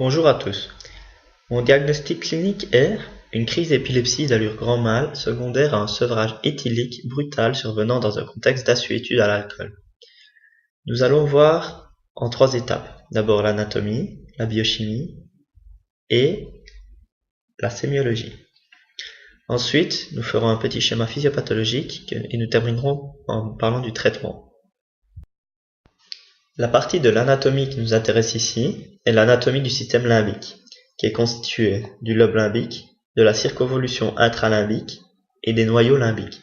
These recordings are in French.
Bonjour à tous. Mon diagnostic clinique est une crise d'épilepsie d'allure grand mal secondaire à un sevrage éthylique brutal survenant dans un contexte d'assuétude à l'alcool. Nous allons voir en 3 étapes. D'abord l'anatomie, la biochimie et la sémiologie. Ensuite, nous ferons un petit schéma physiopathologique et nous terminerons en parlant du traitement. La partie de l'anatomie qui nous intéresse ici est l'anatomie du système limbique, qui est constituée du lobe limbique, de la circonvolution intralimbique et des noyaux limbiques.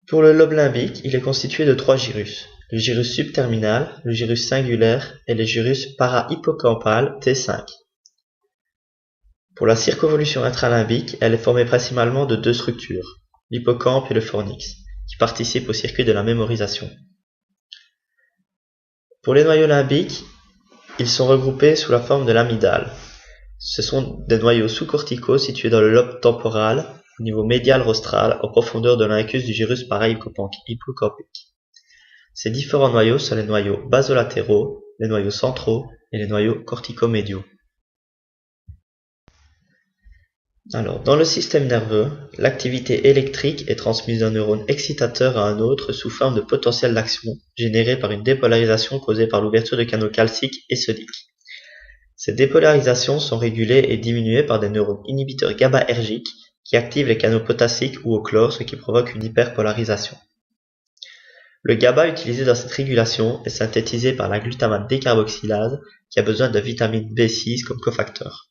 Pour le lobe limbique, il est constitué de 3 gyrus, le gyrus subterminal, le gyrus singulaire et le gyrus para-hippocampal T5. Pour la circonvolution intralimbique, elle est formée principalement de 2 structures, l'hippocampe et le fornix, qui participent au circuit de la mémorisation. Pour les noyaux limbiques, ils sont regroupés sous la forme de l'amygdale. Ce sont des noyaux sous-corticaux situés dans le lobe temporal, au niveau médial rostral, en profondeur de l'incus du gyrus para-hippocampique. Ces différents noyaux sont les noyaux basolatéraux, les noyaux centraux et les noyaux corticomédiaux. Alors, dans le système nerveux, l'activité électrique est transmise d'un neurone excitateur à un autre sous forme de potentiel d'action généré par une dépolarisation causée par l'ouverture de canaux calciques et sodiques. Ces dépolarisations sont régulées et diminuées par des neurones inhibiteurs GABAergiques qui activent les canaux potassiques ou au chlore, ce qui provoque une hyperpolarisation. Le GABA utilisé dans cette régulation est synthétisé par la glutamate décarboxylase qui a besoin de vitamine B6 comme cofacteur.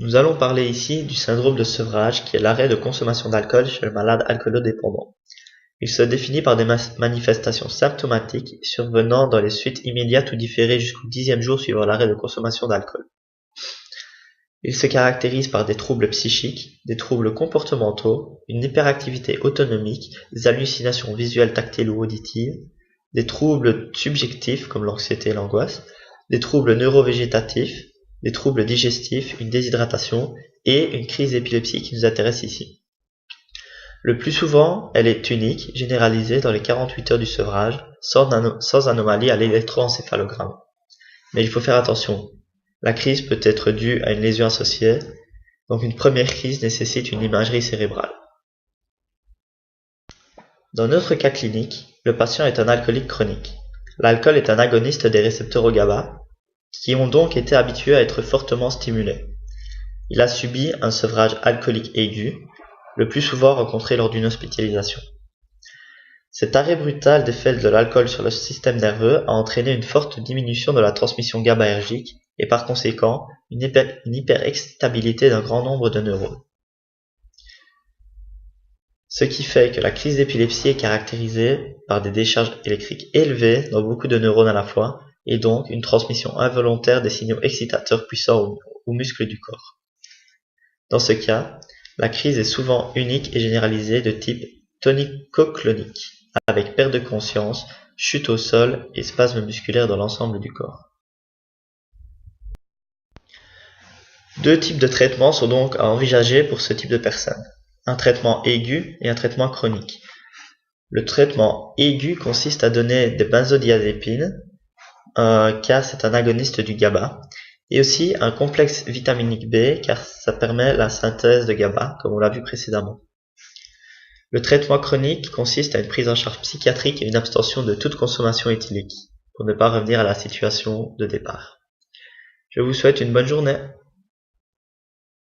Nous allons parler ici du syndrome de sevrage qui est l'arrêt de consommation d'alcool chez le malade alcoolodépendant. Il se définit par des manifestations symptomatiques survenant dans les suites immédiates ou différées jusqu'au 10e jour suivant l'arrêt de consommation d'alcool. Il se caractérise par des troubles psychiques, des troubles comportementaux, une hyperactivité autonomique, des hallucinations visuelles, tactiles ou auditives, des troubles subjectifs comme l'anxiété et l'angoisse, des troubles neurovégétatifs, des troubles digestifs, une déshydratation et une crise d'épilepsie qui nous intéresse ici. Le plus souvent, elle est unique, généralisée dans les 48 heures du sevrage, sans anomalie à l'électroencéphalogramme. Mais il faut faire attention, la crise peut être due à une lésion associée, donc une première crise nécessite une imagerie cérébrale. Dans notre cas clinique, le patient est un alcoolique chronique. L'alcool est un agoniste des récepteurs au GABA, qui ont donc été habitués à être fortement stimulés. Il a subi un sevrage alcoolique aigu, le plus souvent rencontré lors d'une hospitalisation. Cet arrêt brutal d'effet de l'alcool sur le système nerveux a entraîné une forte diminution de la transmission GABAergique et par conséquent une hyperexcitabilité d'un grand nombre de neurones. Ce qui fait que la crise d'épilepsie est caractérisée par des décharges électriques élevées dans beaucoup de neurones à la fois, et donc une transmission involontaire des signaux excitateurs puissants aux muscles du corps. Dans ce cas, la crise est souvent unique et généralisée de type tonico-clonique, avec perte de conscience, chute au sol et spasmes musculaires dans l'ensemble du corps. 2 types de traitements sont donc à envisager pour ce type de personnes, un traitement aigu et un traitement chronique. Le traitement aigu consiste à donner des benzodiazépines, car c'est un agoniste du GABA, et aussi un complexe vitaminique B, car ça permet la synthèse de GABA, comme on l'a vu précédemment. Le traitement chronique consiste à une prise en charge psychiatrique et une abstention de toute consommation éthylique, pour ne pas revenir à la situation de départ. Je vous souhaite une bonne journée.